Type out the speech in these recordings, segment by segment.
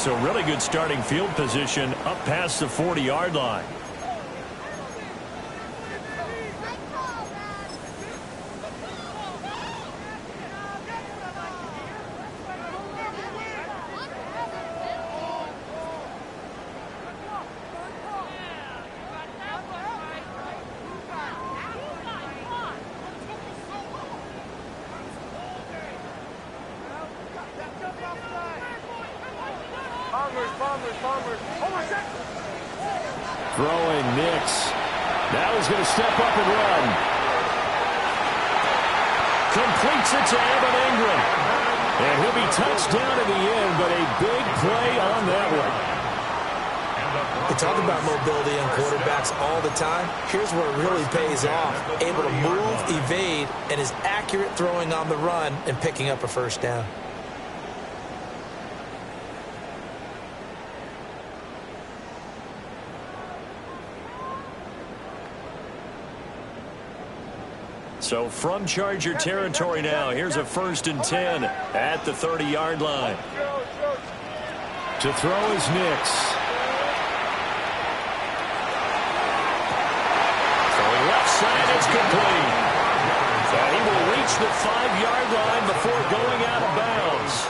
So really good starting field position up past the 40-yard line. Throwing Nix. Now he's going to step up and run. Completes it to Evan Ingram. And he'll be touched down in the end, but a big play on that one. We talk about mobility on quarterbacks all the time. Here's where it really pays off. Able to move, evade, and is accurate throwing on the run and picking up a first down. So from Charger territory now, here's a 1st and 10 at the 30-yard line. To throw is Nix. Throwing left side, it's complete. And he will reach the 5-yard line before going out of bounds.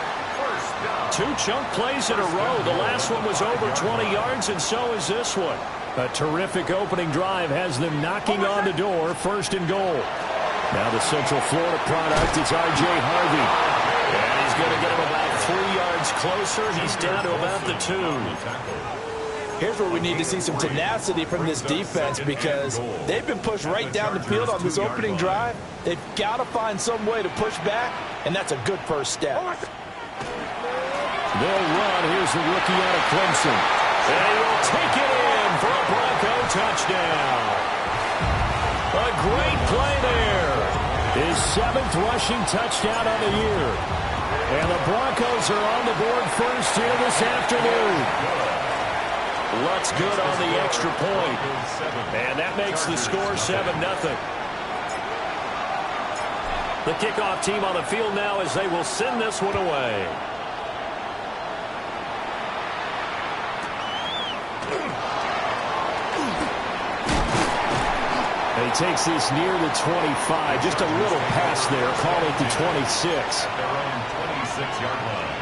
2 chunk plays in a row. The last one was over 20 yards, and so is this one. A terrific opening drive has them knocking on the door, 1st and goal. Now the Central Florida product is R.J. Harvey. And he's going to get him about 3 yards closer. He's down to about the 2. Here's where we need to see some tenacity from this defense because they've been pushed right down the field on this opening drive. They've got to find some way to push back, and that's a good first step. They'll run. Here's the rookie out of Clemson. And he will take it in for a Bronco touchdown. A great play there. His 7th rushing touchdown on the year. And the Broncos are on the board first here this afternoon. Looks good on the extra point. And that makes the score 7-0. The kickoff team on the field now as they will send this one away. He takes this near the 25. Just a little pass there. Call it the 26. Their own 26-yard line.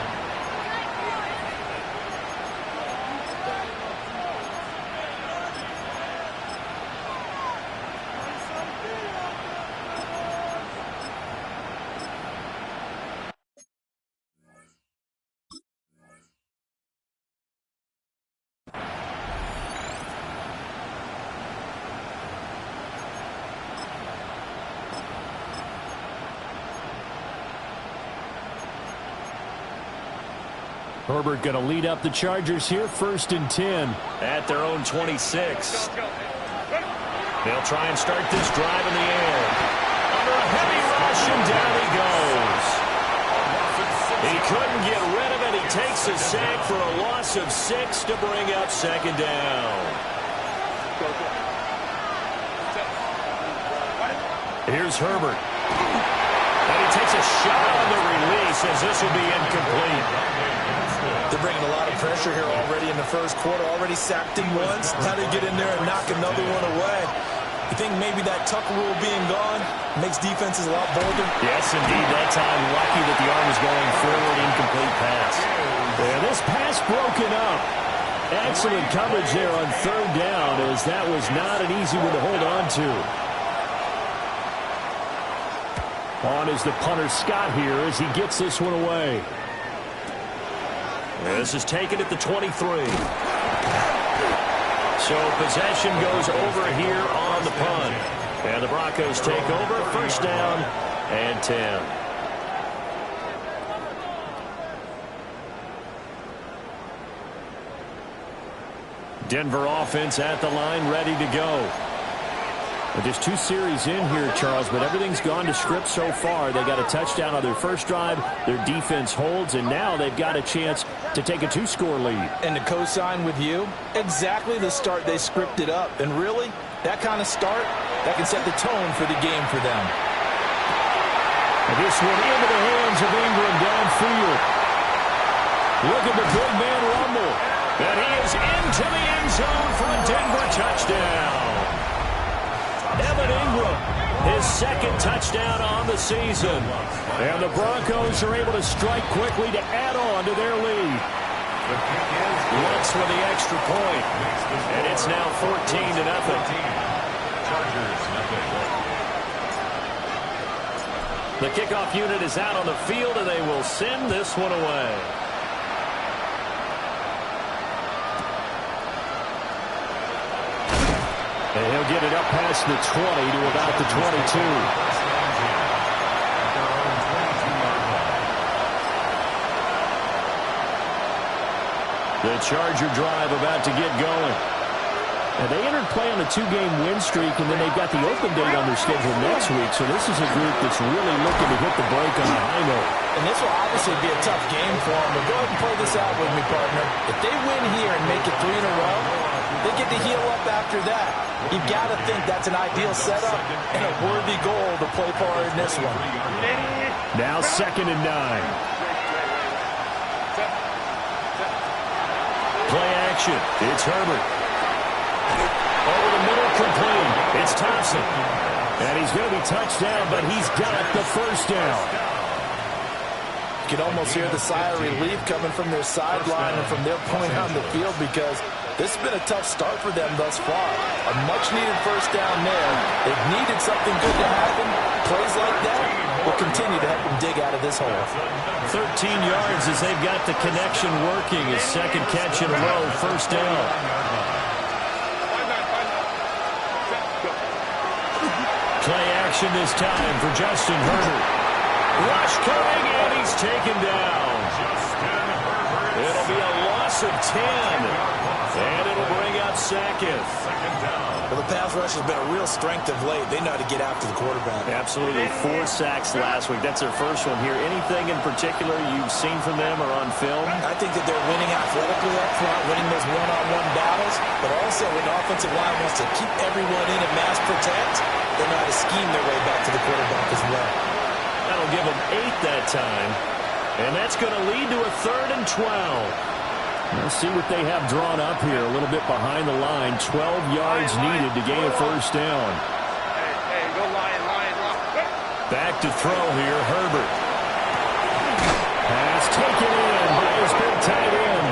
Herbert going to lead up the Chargers here, 1st and 10 at their own 26. They'll try and start this drive in the air. Under a heavy rush, and down he goes. He couldn't get rid of it. He takes a sack for a loss of 6 to bring up 2nd down. Here's Herbert. And he takes a shot on the release as this will be incomplete. They're bringing a lot of pressure here already in the first quarter. Already sacked him once. How do you get in there and knock another one away? You think maybe that tuck rule being gone makes defenses a lot bolder? Yes, indeed. That time, lucky that the arm was going forward. Incomplete pass. And this pass broken up. Excellent coverage there on 3rd down, as that was not an easy one to hold on to. On is the punter Scott here as he gets this one away. This is taken at the 23. So possession goes over here on the punt. And the Broncos take over, 1st down and 10. Denver offense at the line, ready to go. But there's 2 series in here, Charles, but everything's gone to script so far. They got a touchdown on their first drive. Their defense holds, and now they've got a chance to take a 2-score lead. And to co-sign with you, exactly the start they scripted up. And really, that kind of start, that can set the tone for the game for them. And this one into the hands of Ingram downfield. Look at the big man run second touchdown on the season. And the Broncos are able to strike quickly to add on to their lead. Looks for the extra point. And it's now 14-0. The kickoff unit is out on the field, and they will send this one away. And he'll get it up past the 20 to about the 22. The Charger drive about to get going. And they entered play on a 2-game win streak, and then they've got the open date on their schedule next week. So this is a group that's really looking to hit the break on the high note. And this will obviously be a tough game for them. But go ahead and play this out with me, partner. If they win here and make it 3 in a row, they get to heal up after that. You've got to think that's an ideal setup and a worthy goal to play for in this one. Now 2nd and 9. Play action. It's Herbert. Over the middle, complete. It's Thompson. And he's going to be touched down, but he's got the first down. You can almost hear the sigh of relief coming from their sideline and from their point on the field, because this has been a tough start for them thus far. A much-needed first down there. They've needed something good to happen. Plays like that will continue to help them dig out of this hole. 13 yards as they've got the connection working. His second catch in a row, first down. Play action this time for Justin Herbert. Rush coming, and he's taken down. It'll be a loss of 10. And it'll bring out Sackett. Well, the pass rush has been a real strength of late. They know how to get after the quarterback. Absolutely. 4 sacks last week. That's their first one here. Anything in particular you've seen from them or on film? I think that they're winning athletically up front, winning those one-on-one battles, but also when the offensive line wants to keep everyone in and mass protect, they know how to scheme their way back to the quarterback as well. That'll give them 8 that time. And that's going to lead to a 3rd and 12. Let's see what they have drawn up here. A little bit behind the line. 12 yards needed to gain a first down. Go line. Back to throw here, Herbert. Pass taken in by his big tight end.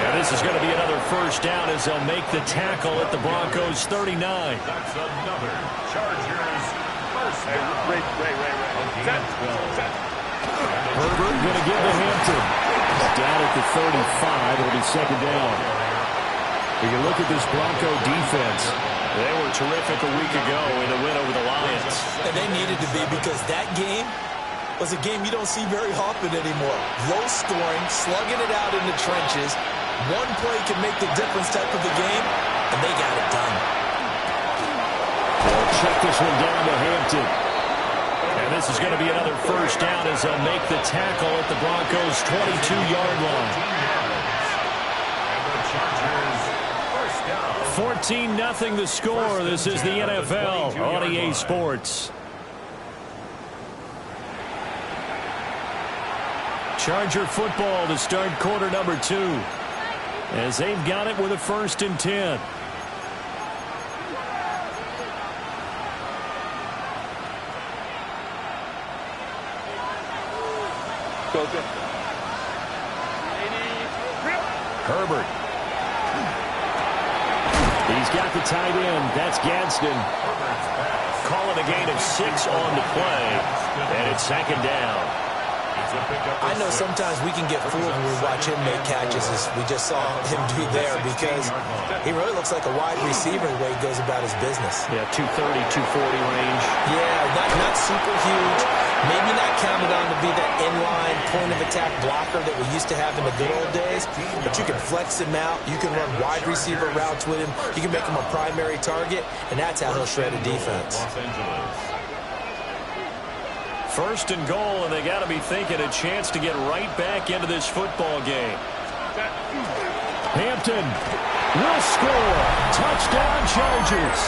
And this is going to be another first down as they'll make the tackle at the Broncos 39. That's another Chargers first down. Herbert going to give to Hampton. Down at the 35. It'll be second down. You can look at this Bronco defense. They were terrific a week ago in a win over the Lions. And they needed to be, because that game was a game you don't see very often anymore. Low scoring, slugging it out in the trenches. One play can make the difference type of the game, and they got it done. They'll check this one down to Hampton. And this is going to be another first down as they'll make the tackle at the Broncos' 22-yard line. 14-0 the score. This is the NFL on EA Sports. Charger football to start quarter number 2. As they've got it with a 1st and 10. Herbert. He's got the tight end. That's Gadsden. Calling a gain of 6 on the play. And it's second down. I know sometimes we can get fooled when we watch him make catches, as we just saw him do there, because he really looks like a wide receiver the way he goes about his business. Yeah, 230, 240 range. Yeah, not super huge. Maybe not counted on to be that inline point-of-attack blocker that we used to have in the good old days, but you can flex him out. You can run wide receiver routes with him. You can make him a primary target, and that's how he'll shred a defense. 1st and goal, and they got to be thinking a chance to get right back into this football game. Hampton will score. Touchdown, Chargers.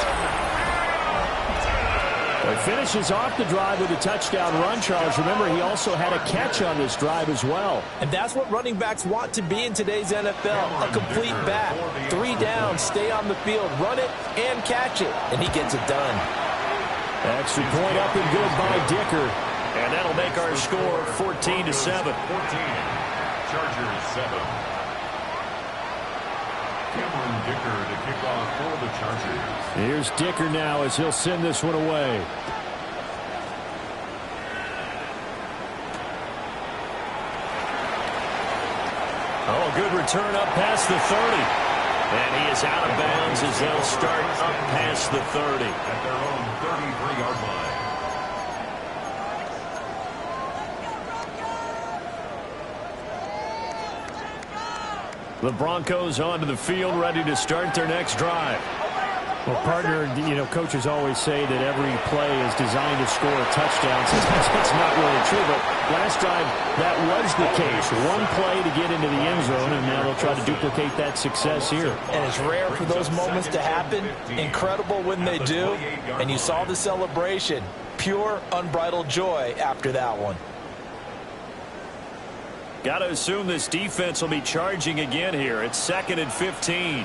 He finishes off the drive with a touchdown run, Charles. Remember, he also had a catch on this drive as well. And that's what running backs want to be in today's NFL, a complete back. 3 down, stay on the field, run it, and catch it. And he gets it done. Extra point up and good by Dicker. And that'll make our score 14-7. 14. Chargers 7. Cameron Dicker to kick off for the Chargers. Here's Dicker now as he'll send this one away. Oh, good return up past the 30. And he is out of bounds as they'll start up past the 30. At their own 33-yard line. The Broncos onto the field, ready to start their next drive. Well, partner, coaches always say that every play is designed to score a touchdown. Sometimes that's not really true, but last drive that was the case. One play to get into the end zone, and now they'll try to duplicate that success here. And it's rare for those moments to happen. Incredible when they do. And you saw the celebration. Pure, unbridled joy after that one. Got to assume this defense will be charging again here. It's 2nd and 15.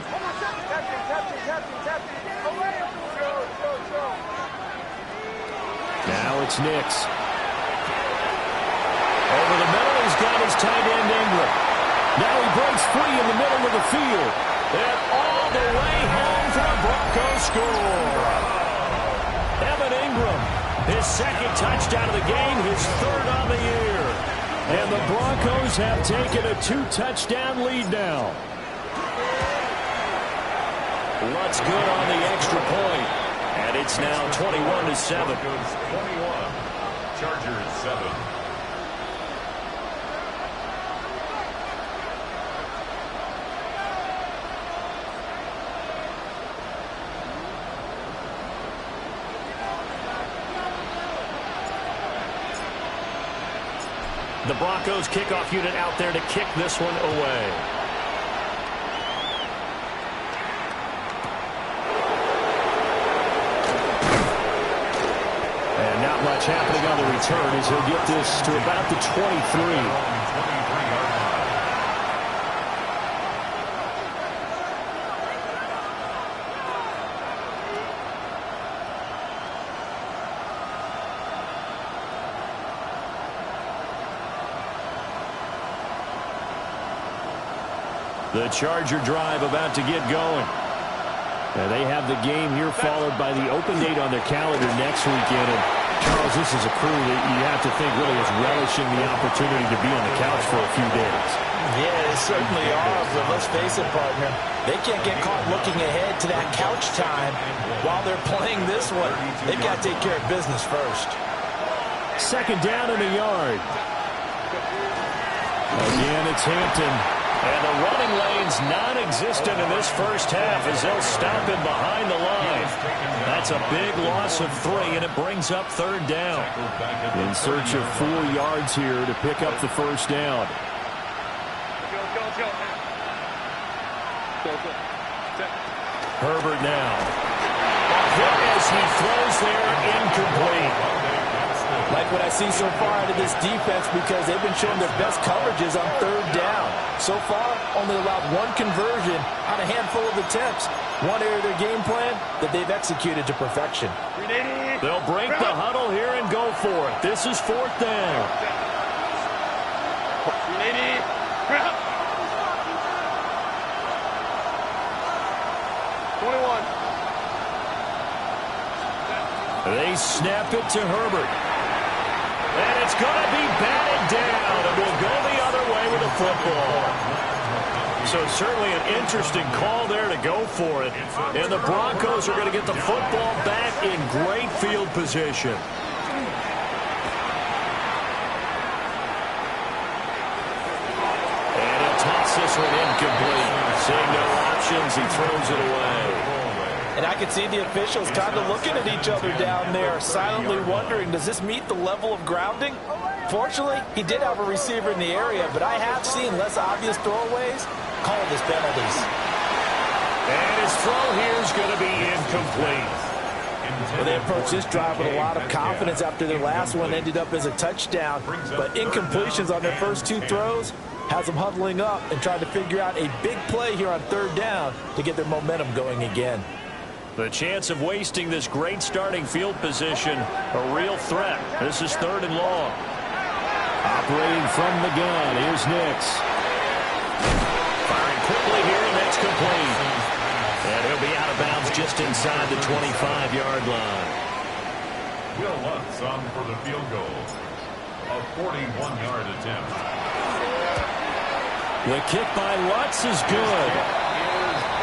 Now it's Nix. Over the middle, he's got his tight end Ingram. Now he breaks free in the middle of the field. And all the way home for a Broncos score. Evan Ingram, his 2nd touchdown of the game, his 3rd on the year. And the Broncos have taken a 2-touchdown lead now. What's good on the extra point? And it's now 21-7. 21. Chargers 7. The Broncos kickoff unit out there to kick this one away. And not much happening on the return as he'll get this to about the 23. The Charger drive about to get going. Now they have the game here followed by the open date on their calendar next weekend. And Charles, this is a crew that you have to think really is relishing the opportunity to be on the couch for a few days. Yeah, they certainly are, but let's face it, partner. They can't get caught looking ahead to that couch time while they're playing this one. They've got to take care of business first. 2nd down in a yard. Again, it's Hampton. And the running lane's non-existent in this first half as they'll stop him behind the line. That's a big loss of 3, and it brings up 3rd down. In search of 4 yards here to pick up the first down. Herbert now. Hit as he throws there, incomplete. Like what I see so far out of this defense because they've been showing their best coverages on 3rd down. So far, only allowed 1 conversion on a handful of attempts. One area of their game plan that they've executed to perfection. They'll break the huddle here and go for it. This is 4th down. They snap it to Herbert. And it's going to be batted down. It will go the other way with the football. So certainly an interesting call there to go for it. And the Broncos are going to get the football back in great field position. And he'll toss this one incomplete. Seeing no options, he throws it away. And I can see the officials kind of looking at each other down there, silently wondering, does this meet the level of grounding? Fortunately, he did have a receiver in the area, but I have seen less obvious throwaways called as penalties. And his throw here is going to be incomplete. Well, they approached this drive with a lot of confidence after their last one ended up as a touchdown. But incompletions on their first 2 throws has them huddling up and trying to figure out a big play here on 3rd down to get their momentum going again. The chance of wasting this great starting field position, a real threat. This is 3rd and long. Operating from the gun, here's Nix. Firing quickly here, and that's complete. And he'll be out of bounds just inside the 25-yard line. Will Lutz on for the field goal. A 41-yard attempt. The kick by Lutz is good.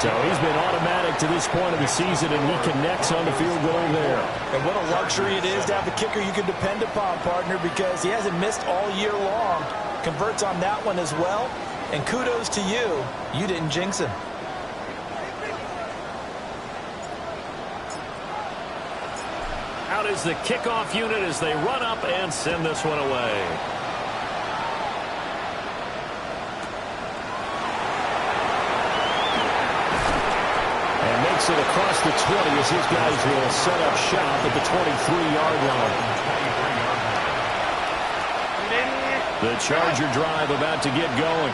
So he's been automatic to this point of the season, and he connects on the field goal there. And what a luxury it is to have a kicker you can depend upon, partner, because he hasn't missed all year long. Converts on that one as well. And kudos to you. You didn't jinx him. Out is the kickoff unit as they run up and send this one away. Makes it across the 20 as his guys will set up shop at the 23-yard line. The Charger drive about to get going.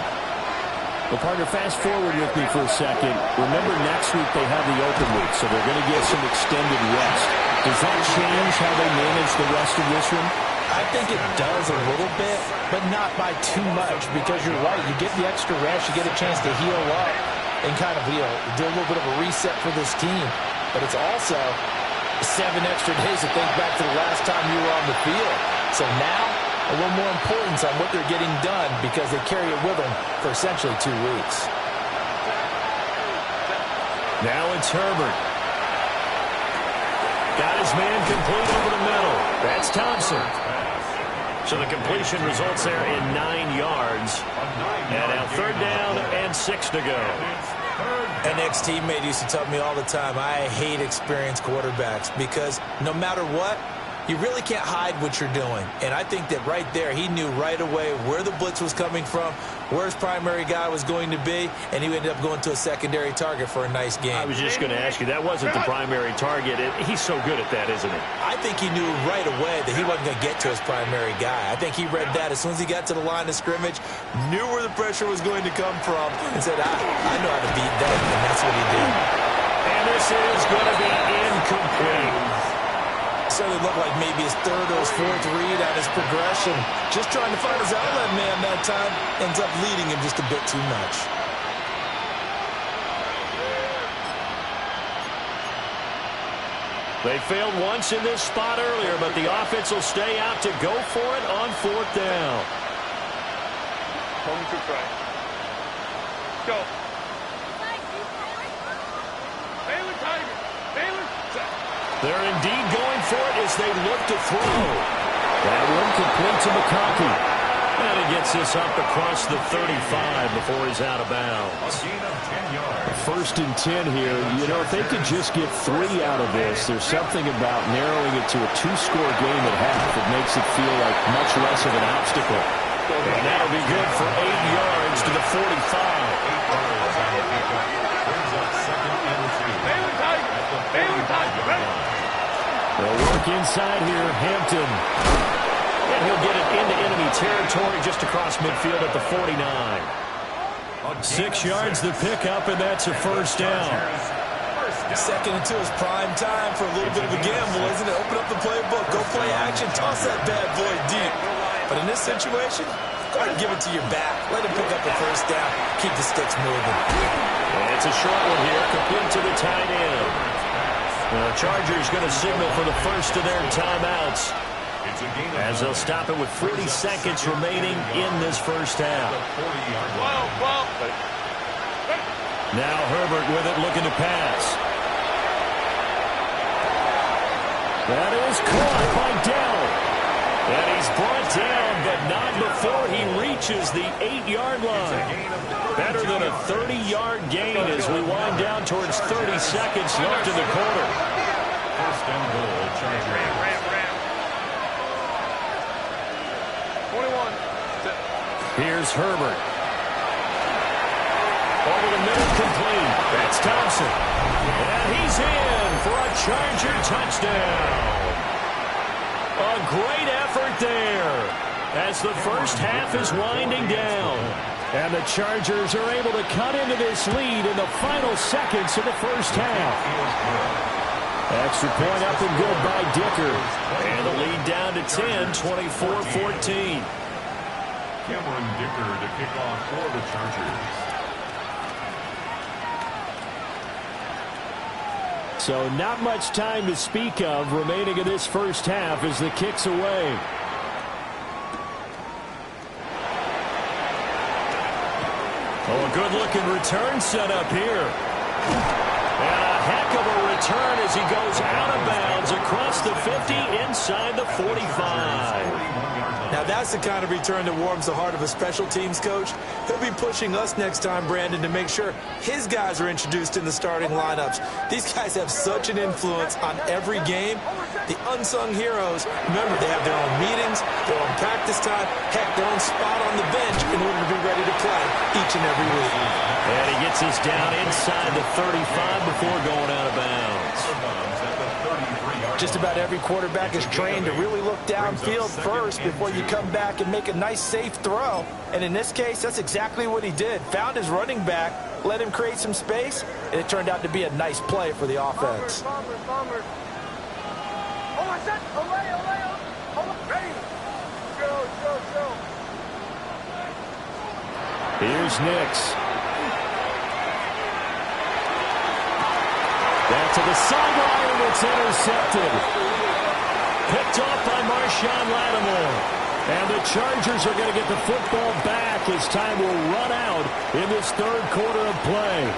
Well, partner, fast forward with me for a second. Remember, next week they have the open week, so they're going to get some extended rest. Does that change how they manage the rest of this one? I think it does a little bit, but not by too much, because you're right. You get the extra rest, you get a chance to heal up and kind of, do a little bit of a reset for this team. But it's also 7 extra days to think back to the last time you were on the field. So now, a little more importance on what they're getting done because they carry it with them for essentially 2 weeks. Now it's Herbert. Got his man complete over the middle. That's Thompson. So the completion results there in 9 yards. And now 3rd down and 6 to go. An ex-teammate used to tell me all the time, I hate experienced quarterbacks because no matter what, you really can't hide what you're doing. And I think that right there, he knew right away where the blitz was coming from, where his primary guy was going to be, and he ended up going to a secondary target for a nice game. I was just going to ask you, that wasn't the primary target. He's so good at that, isn't he? I think he knew right away that he wasn't going to get to his primary guy. I think he read that as soon as he got to the line of scrimmage, knew where the pressure was going to come from, and said, I know how to beat them, and that's what he did. And this is going to be incomplete. So it looked like maybe his 3rd or his 4th read on his progression. Just trying to find his outlet man that time. Ends up leading him just a bit too much. They failed once in this spot earlier, but the offense will stay out to go for it on 4th down. Home to try. Go. Baylor Tiger. Baylor. They're indeed going for it as they look to throw. That one complete to McConkey. And he gets this up across the 35 before he's out of bounds. A gain of 10 yards. 1st and 10 here. You know, if they could just get 3 out of this, there's something about narrowing it to a 2-score game at half that makes it feel like much less of an obstacle. And that'll be good for 8 yards to the 45. They'll work inside here, Hampton. And he'll get it into enemy territory just across midfield at the 49. 6 yards the pickup, and that's a 1st down. 2nd and 2 is prime time for a little bit of a gamble, isn't it? Open up the playbook, go play action, toss that bad boy deep. But in this situation, go ahead and give it to your back. Let him pick up the 1st down, keep the sticks moving. And it's a short one here, complete to the tight end. The Chargers going to signal for the first of their timeouts as they'll stop it with 40 seconds remaining in this 1st half. Now Herbert with it, looking to pass. That is caught by Dell. And he's brought down, but not before he reaches the 8-yard line. Better than a 30-yard gain as we wind down towards 30 seconds left in the quarter. 1st and goal, Chargers. 21. Here's Herbert. Over the middle, complete. That's Thompson. And he's in for a Charger touchdown. A great effort there as the 1st half is winding down. And the Chargers are able to cut into this lead in the final seconds of the first half. Extra point up and good by Dicker. And the lead down to 10, 24-14. Cameron Dicker to kick off for the Chargers. So not much time to speak of remaining in this first half as the kick's away. Oh, a good-looking return set up here. And a heck of a return as he goes out of bounds across the 50 inside the 45. Now that's the kind of return that warms the heart of a special teams coach. He'll be pushing us next time, Brandon, to make sure his guys are introduced in the starting lineups. These guys have such an influence on every game. The unsung heroes, remember, they have their own meetings, their own practice time, heck, their own spot on the bench in order to be ready to play each and every week. And he gets us down inside the 35 before going out of bounds. Just about every quarterback is trained to really look downfield first before you come back and make a nice, safe throw. And in this case, that's exactly what he did. Found his running back, let him create some space, and it turned out to be a nice play for the offense. Here's Nix. Back to the sideline, it's intercepted. Picked off by Marshawn Lattimore. And the Chargers are going to get the football back as time will run out in this third quarter of play.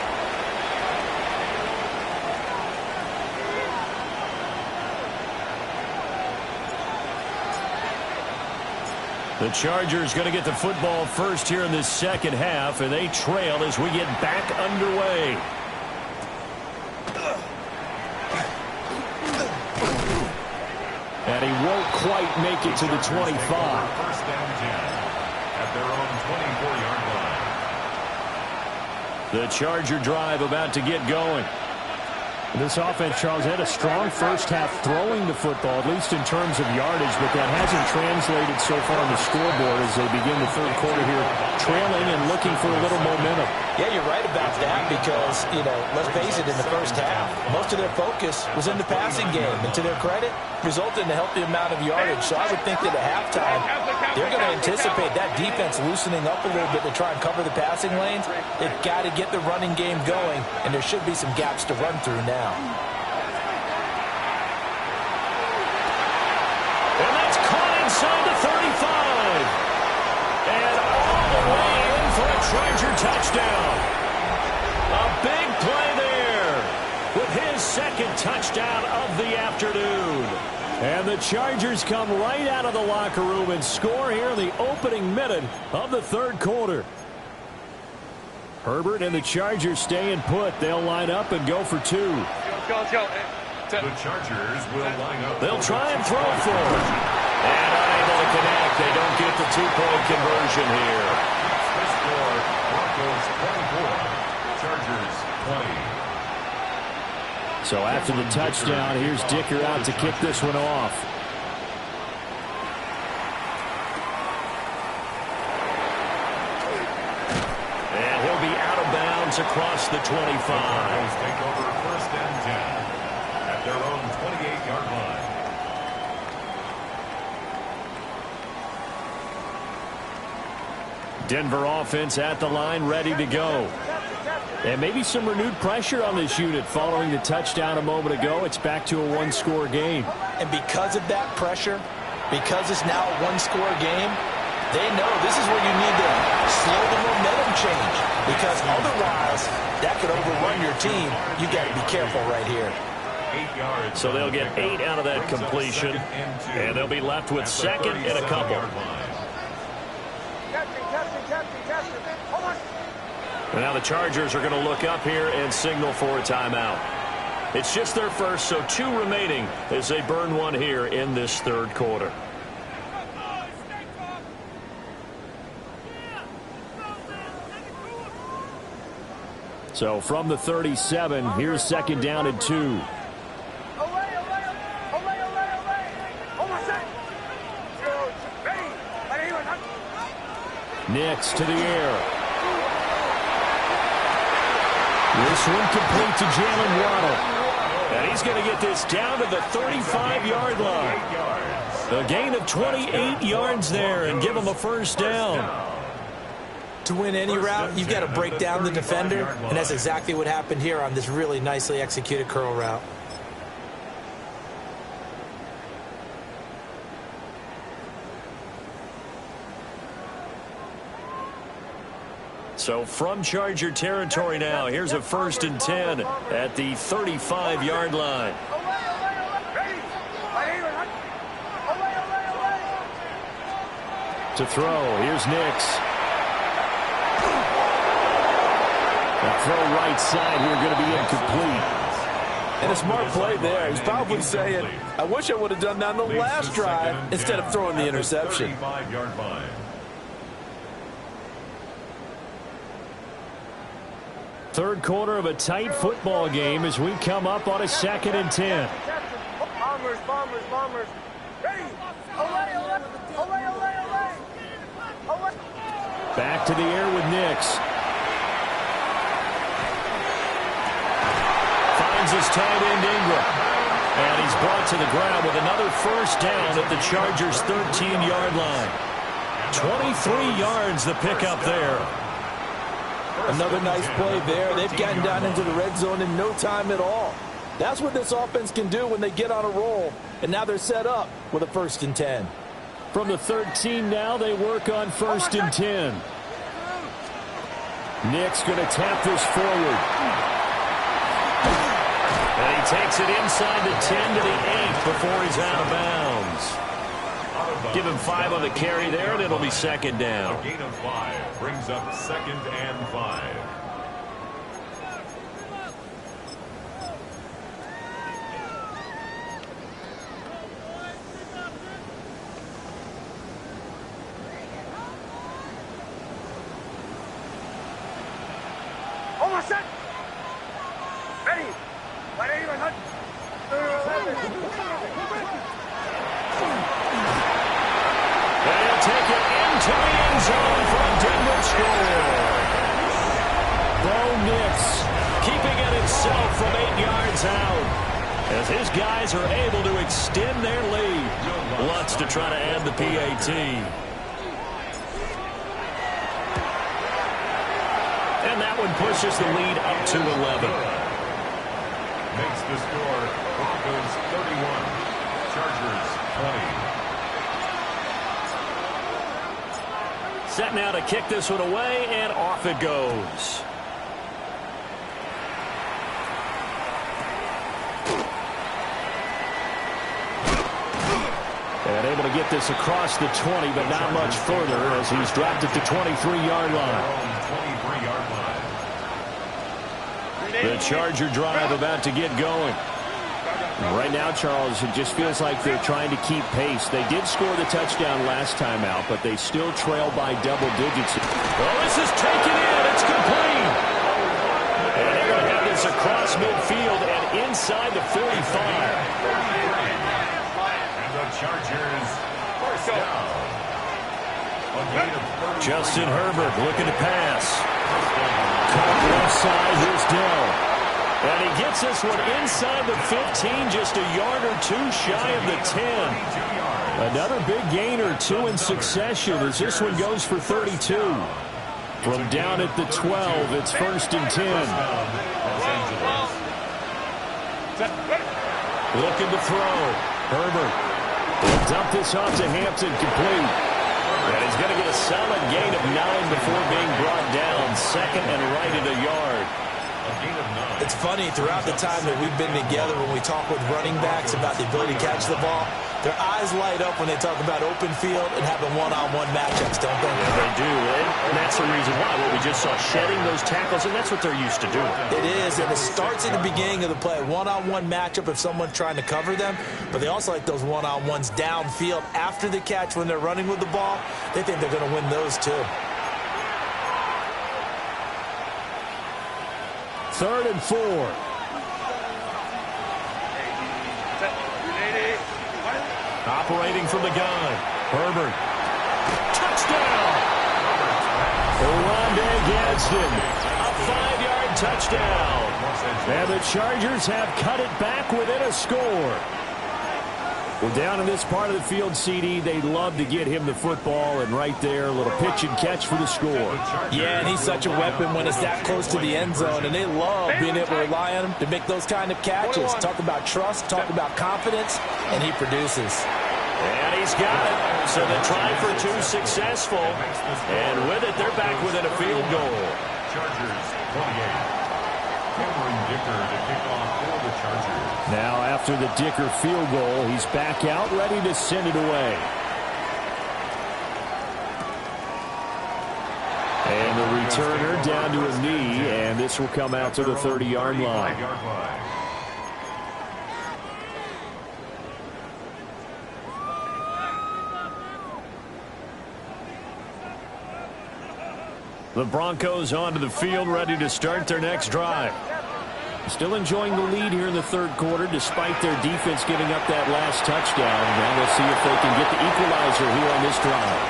The Chargers going to get the football first here in this second half, and they trail as we get back underway. And he won't quite make it to the 25. First down 10 at their own 24-yard line. The Charger drive about to get going. This offense, Charles, had a strong first half throwing the football, at least in terms of yardage, but that hasn't translated so far on the scoreboard as they begin the third quarter here, trailing and looking for a little momentum. Yeah, you're right about that because, let's face it, in the first half, most of their focus was in the passing game. And to their credit, resulted in a healthy amount of yardage. So I would think that at halftime, they're going to anticipate that defense loosening up a little bit to try and cover the passing lanes. They've got to get the running game going, and there should be some gaps to run through now. And that's caught inside the 35. And all the way in for a Charger touchdown. A big play there with his second touchdown of the afternoon. And the Chargers come right out of the locker room and score here in the opening minute of the third quarter. Herbert and the Chargers staying put. They'll line up and go for two. The Chargers will line up. They'll try and throw for it. And unable to connect. They don't get the two-point conversion here. The score, Broncos 24, Chargers 20. So after the touchdown, here's Dicker out to kick this one off. And he'll be out of bounds across the 25. Broncos take over first and 10 at their own 28-yard line. Denver offense at the line, ready to go. And maybe some renewed pressure on this unit following the touchdown a moment ago. It's back to a one-score game. And because of that pressure, because it's now a one-score game, they know this is where you need to slow the momentum change. Because otherwise, that could overrun your team. You got to be careful right here. 8 yards. So they'll get 8 out of that completion. And they'll be left with second and a couple. And now the Chargers are going to look up here and signal for a timeout. It's just their first, so 2 remaining as they burn one here in this third quarter. So from the 37, here's second down and 2. Nix to the air. This one complete to Jalen Waddle. And he's going to get this down to the 35-yard line. A gain of 28 yards there and give him a first down. To win any route, you've got to break down the defender, and that's exactly what happened here on this really nicely executed curl route. So from Charger territory now, here's a 1st and 10 at the 35-yard line. To throw, here's Nix. The throw right side here going to be incomplete. And a smart play there. He's probably saying, I wish I would have done that on the last drive instead of throwing the interception. Third quarter of a tight football game as we come up on a 2nd and 10. Bombers. Ready. Back to the air with Nix. Finds his tight end Ingram. And he's brought to the ground with another first down at the Chargers' 13-yard line. 23 yards the pickup there. Another nice play there. They've gotten down into the red zone in no time at all. That's what this offense can do when they get on a roll. And now they're set up with a 1st and 10. From the 13 now, they work on 1st and 10. Nick's going to tap this forward. And he takes it inside the 10 to the 8 before he's out of bounds. Give him 5 on the carry there, and it'll be 2nd down. A gain of 5 brings up 2nd and 5. Almost set. Ready. They'll take it into the end zone for a Denver score. Bo Nix keeping it himself from 8 yards out as his guys are able to extend their lead. Wants to try to add the PAT. And that one pushes the lead up to 11. Makes the score Broncos 31, Chargers 20. Set now to kick this one away, and off it goes. And able to get this across the 20, but not much further as he's dropped it to 23-yard line. The Charger drive about to get going. Right now, Charles, it just feels like they're trying to keep pace. They did score the touchdown last time out, but they still trail by double digits. Well, this is taken in. It's complete. And they're going to have this across midfield and inside the 45. And the Chargers first down. Justin Herbert looking to pass. Caught left side. Here's Dell. And he gets this one inside the 15, just a yard or two shy of the 10. Another big gain or two in succession as this one goes for 32. From down at the 12, it's 1st and 10. Looking to throw. Herbert will dump this off to Hampton, complete. And he's going to get a solid gain of 9 before being brought down. 2nd and right at a yard. It's funny, throughout the time that we've been together, when we talk with running backs about the ability to catch the ball, their eyes light up when they talk about open field and having one-on-one matchups, don't they? Yeah, they do, and that's the reason why. What we just saw, shedding those tackles, and that's what they're used to doing. It is, and it starts at the beginning of the play. One-on-one matchup if someone's trying to cover them, but they also like those one-on-ones downfield after the catch when they're running with the ball. They think they're going to win those too. 3rd and 4. Operating from the gun. Herbert. Touchdown! Orlando Gadsden. A 5-yard touchdown. And the Chargers have cut it back within a score. Well, down in this part of the field, CD, they love to get him the football, and right there, a little pitch and catch for the score. Yeah, and he's such a weapon when it's that close to the end zone, and they love being able to rely on him to make those kind of catches. Talk about trust, talk about confidence, and he produces. And he's got it. So the try for two successful, and with it, they're back within a field goal. Chargers 28. Cameron Dicker to kick off for the Chargers. Now, after the Dicker field goal, he's back out, ready to send it away. And the returner down to a knee, and this will come out to the 30-yard line. The Broncos onto the field, ready to start their next drive. Still enjoying the lead here in the third quarter, despite their defense giving up that last touchdown. Now we'll see if they can get the equalizer here on this drive.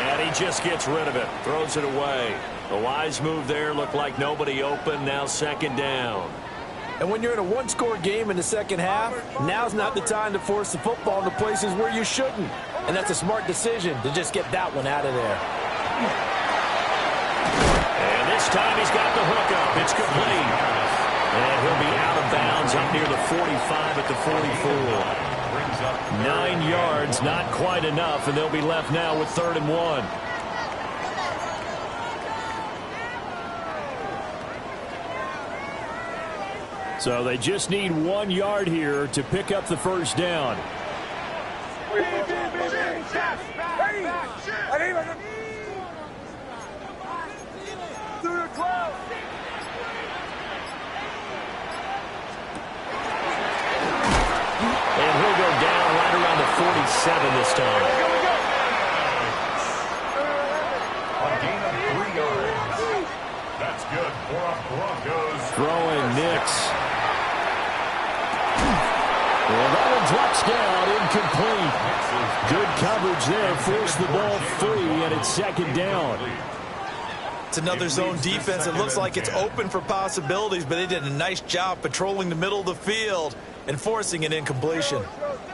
And he just gets rid of it, throws it away. The wise move there, looked like nobody open, now second down. And when you're in a one-score game in the second half, now's not the time to force the football into places where you shouldn't. And that's a smart decision to just get that one out of there. And this time he's got the hook up. It's complete. And he'll be out of bounds up near the 45 at the 44. 9 yards, not quite enough, and they'll be left now with 3rd and 1. So they just need 1 yard here to pick up the first down. And he'll go down right around the 47 this time. A gain of 3 yards. That's good for a Broncos. Throwing Nix. Well, that one drops down, incomplete. Good coverage there, forced the ball free, and it's second down. It's another zone defense. It looks like it's open for possibilities, but they did a nice job patrolling the middle of the field and forcing an incompletion.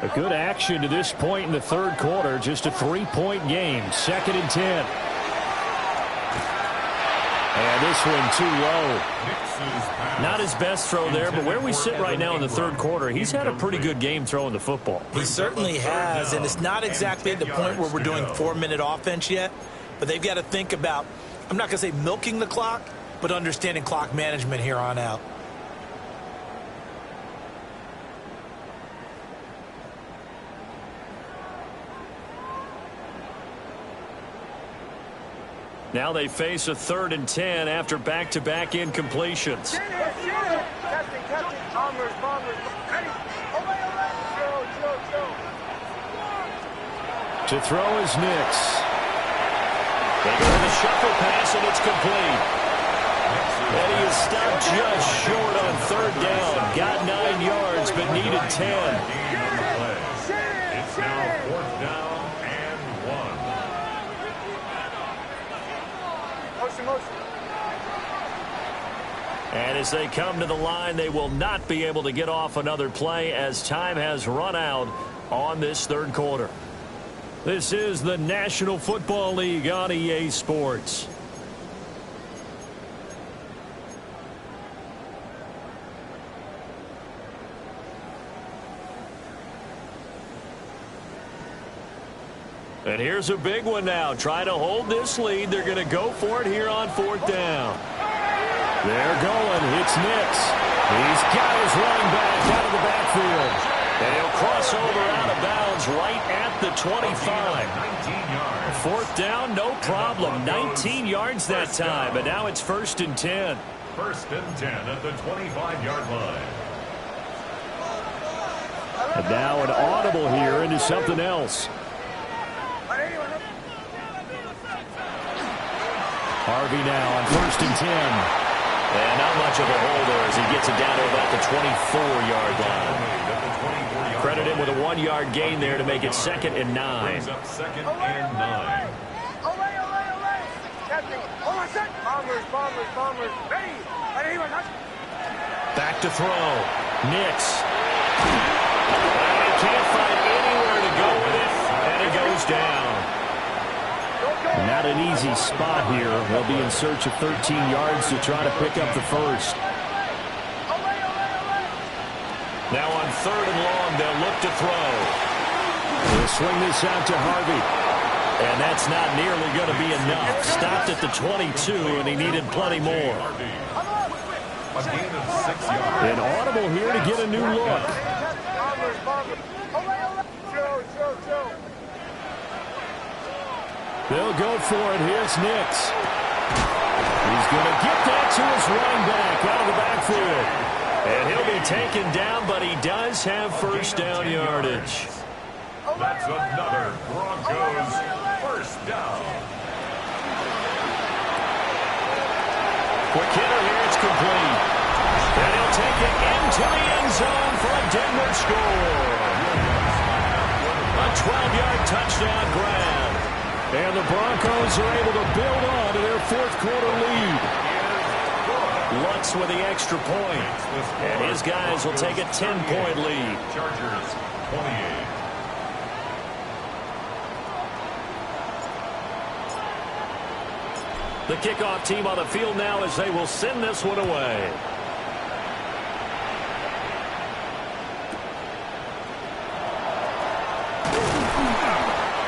A good action to this point in the third quarter. Just a 3-point game. 2nd and 10. And this one too low. Not his best throw there, but where we sit right now in the third quarter, he's had a pretty good game throwing the football. He certainly has, and it's not exactly at the point where we're doing 4-minute offense yet, but they've got to think about, I'm not going to say milking the clock, but understanding clock management here on out. Now they face a 3rd and 10 after back-to-back incompletions. To throw is Nix. They go to the shuffle pass, and it's complete. And he is stopped just short on 3rd down. Got 9 yards, but needed 10. It's now 4th down and 1. And as they come to the line, they will not be able to get off another play as time has run out on this third quarter. This is the National Football League on EA Sports. And here's a big one now. Trying to hold this lead. They're going to go for it here on 4th down. They're going. It's Nix. He's got his running back out of the backfield. And he'll cross over out of bounds right at the 25. 4th down, no problem. 19 yards that time. But now it's 1st and 10. 1st and 10 at the 25-yard line. And now an audible here into something else. Harvey now on 1st and 10. And not much of a hole there as he gets it down to about the 24-yard line. Credit him with a 1-yard gain there to make it 2nd and 9. Brings up 2nd and 9. Bombers, ready. Back to throw. Nix. And he can't find anywhere to go with it, and he goes down. Not an easy spot here. They'll be in search of 13 yards to try to pick up the first. Now on 3rd and long, they'll look to throw. They'll swing this out to Harvey. And that's not nearly going to be enough. Stopped at the 22, and he needed plenty more. A gain of 6 yards. An audible here to get a new look. They'll go for it. Here's Nix. He's going to get that to his running back out of the backfield. And he'll be taken down, but he does have first down yardage. That's another Broncos first down. Quick hitter here, it's complete. And he'll take it into the end zone for a Denver score. A 12-yard touchdown grab. And the Broncos are able to build on to their fourth-quarter lead. Lutz with the extra point. And his guys will take a 10-point lead. Chargers 28. The kickoff team on the field now as they will send this one away.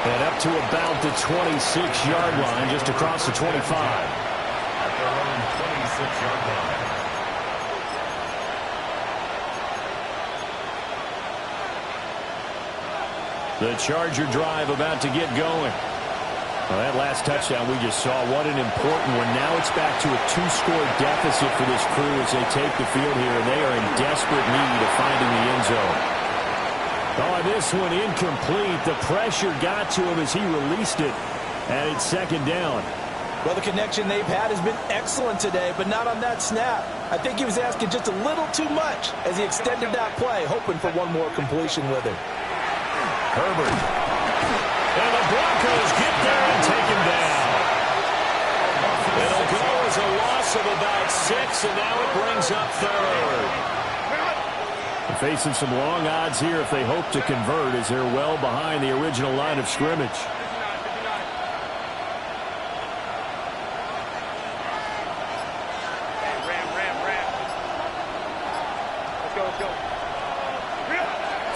And up to about the 26-yard line, just across the 25. At their own 26-yard line. The Charger drive about to get going. Well, that last touchdown we just saw, what an important one. Now it's back to a 2-score deficit for this crew as they take the field here, and they are in desperate need of finding the end zone. Oh, this one incomplete. The pressure got to him as he released it, and it's 2nd down. Well, the connection they've had has been excellent today, but not on that snap. I think he was asking just a little too much as he extended that play, hoping for one more completion with it. Herbert. And the Broncos get there and take him down. It'll go as a loss of about 6, and now it brings up 3rd. They're facing some long odds here if they hope to convert as they're well behind the original line of scrimmage.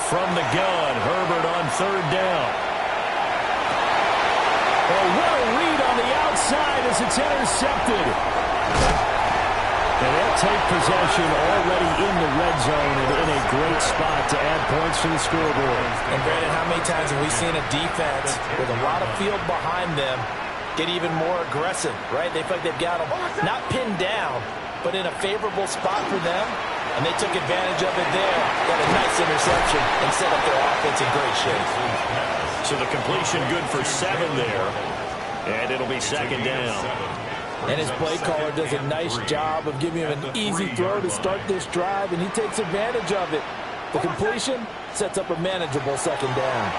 From the gun, Herbert on 3rd down. Oh, what a read on the outside as it's intercepted. And they'll take possession already in the red zone and in a great spot to add points to the scoreboard. And Brandon, how many times have we seen a defense with a lot of field behind them get even more aggressive, right? They feel like they've got them not pinned down, but in a favorable spot for them, and they took advantage of it there. Got a nice interception and set up their offense in great shape. So the completion good for 7 there. And it'll be 2nd down. And his play caller does a nice job of giving him an easy throw to start this drive, and he takes advantage of it. The completion sets up a manageable 2nd down.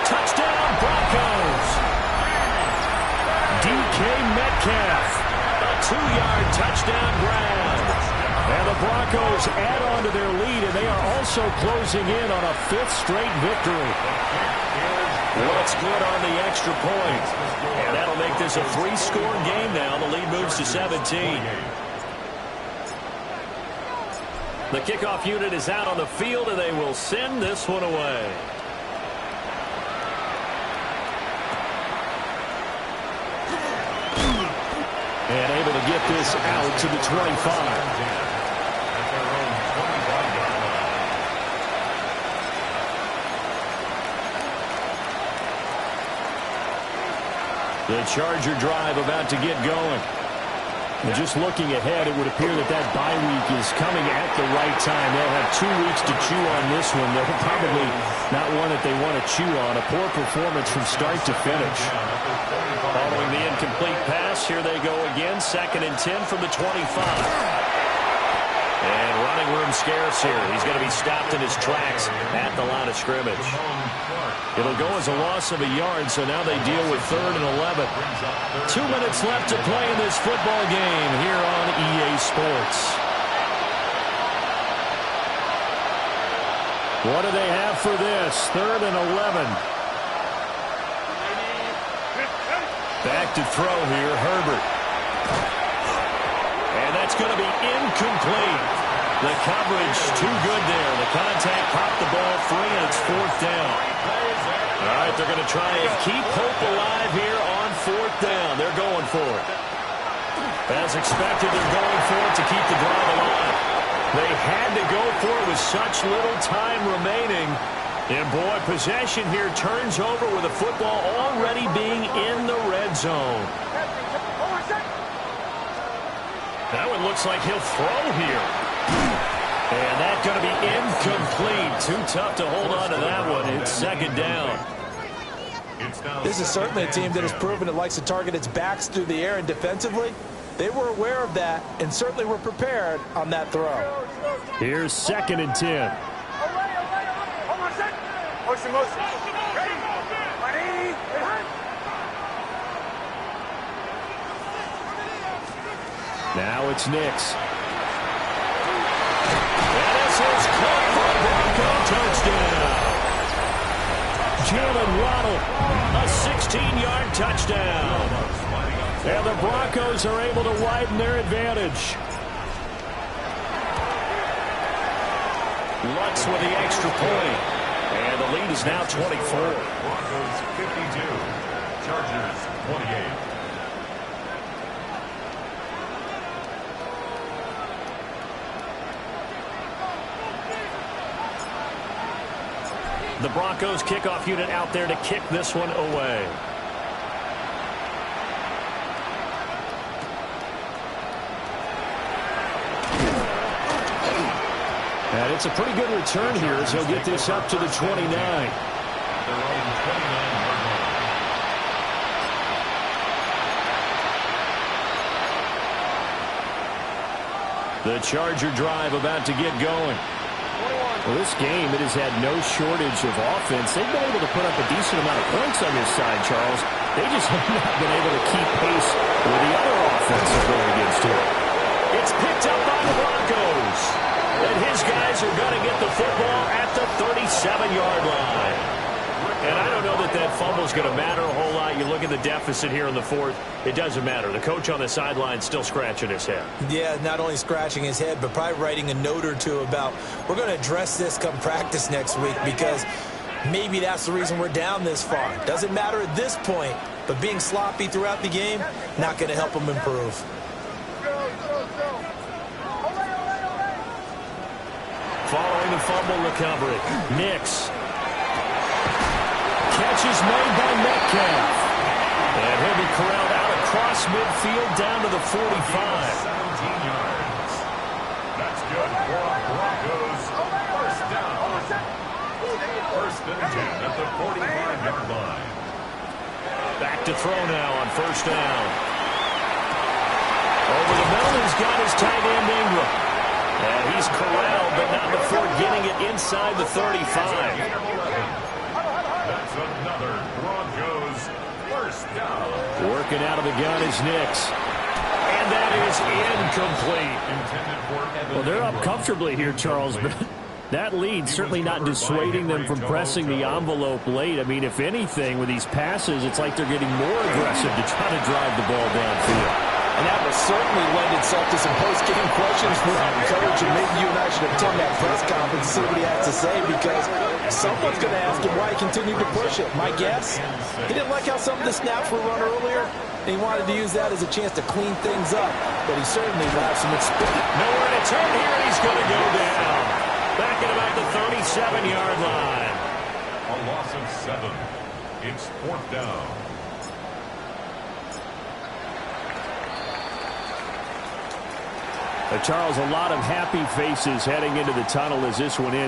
Touchdown, Broncos! DK Metcalf. A 2-yard touchdown grab. And the Broncos add on to their lead, and they are also closing in on a 5th straight victory. What's good on the extra point? And that'll make this a 3-score game now. The lead moves to 17. The kickoff unit is out on the field, and they will send this one away. And able to get this out to the 25. The Charger drive about to get going. And just looking ahead, it would appear that that bye week is coming at the right time. They'll have 2 weeks to chew on this one. They're probably not one that they want to chew on. A poor performance from start to finish. Following the incomplete pass, here they go again. 2nd and 10 from the 25. And running room scarce here. He's going to be stopped in his tracks at the line of scrimmage. It'll go as a loss of a yard, so now they deal with 3rd and 11. 2 minutes left to play in this football game here on EA Sports. What do they have for this? 3rd and 11. Back to throw here, Herbert. And that's going to be incomplete. The coverage too good there. The contact popped the ball free, and it's 4th down. All right, they're going to try and keep hope alive here on 4th down. They're going for it. As expected, they're going for it to keep the drive alive. They had to go for it with such little time remaining. And, boy, possession here turns over with the football already being in the red zone. That one looks like he'll throw here. And that's going to be incomplete. Too tough to hold on to that one. It's 2nd down. This is certainly a team that has proven it likes to target its backs through the air, and defensively, they were aware of that and certainly were prepared on that throw. Here's 2nd and 10. Motion. Ready. Now it's Nix. And this is caught for a Bronco touchdown. Jalen Waddle, a 16-yard touchdown. And the Broncos are able to widen their advantage. Lutz with the extra point. And the lead is now 24. Broncos 52, Chargers 28. The Broncos kickoff unit out there to kick this one away. And it's a pretty good return here as he'll get this up to the 29. The Charger drive about to get going. Well, this game, it has had no shortage of offense. They've been able to put up a decent amount of points on this side, Charles. They just have not been able to keep pace with the other offenses going against here. It's picked up by the Broncos. And his guys are going to get the football at the 37-yard line. And I don't know that that fumble is going to matter a whole lot. You look at the deficit here in the 4th. It doesn't matter. The coach on the sideline still scratching his head. Yeah, not only scratching his head, but probably writing a note or two about, we're going to address this come practice next week, because maybe that's the reason we're down this far. Doesn't matter at this point, but being sloppy throughout the game, not going to help him improve. Following the fumble recovery, Nix. Catch is made by Metcalf. And he'll be corralled out across midfield down to the 45. 17 yards. That's good for Broncos. First down. 1st and 10 at the 45-yard line. Back to throw now on 1st down. Over the middle, he's got his tight end Ingram. And he's corralled, but not before getting it inside the 35. That's another Broncos first down. Working out of the gun is Nix. And that is incomplete. Intended for Evan Well, they're up Ingram. comfortably here, Charles, but that lead certainly not dissuading them from pressing the envelope late. I mean, if anything, with these passes, it's like they're getting more aggressive to try to drive the ball downfield. And that will certainly lend itself to some post-game questions for our coach, and maybe you and I should attend that press conference and see what he has to say, because someone's going to ask him why he continued to push it. My guess, he didn't like how some of the snaps were run earlier, and he wanted to use that as a chance to clean things up, but he certainly will have some experience. Nowhere to turn here, and he's going to go down. Back at about the 37-yard line. A loss of 7. It's 4th down. Charles, a lot of happy faces heading into the tunnel as this one ends.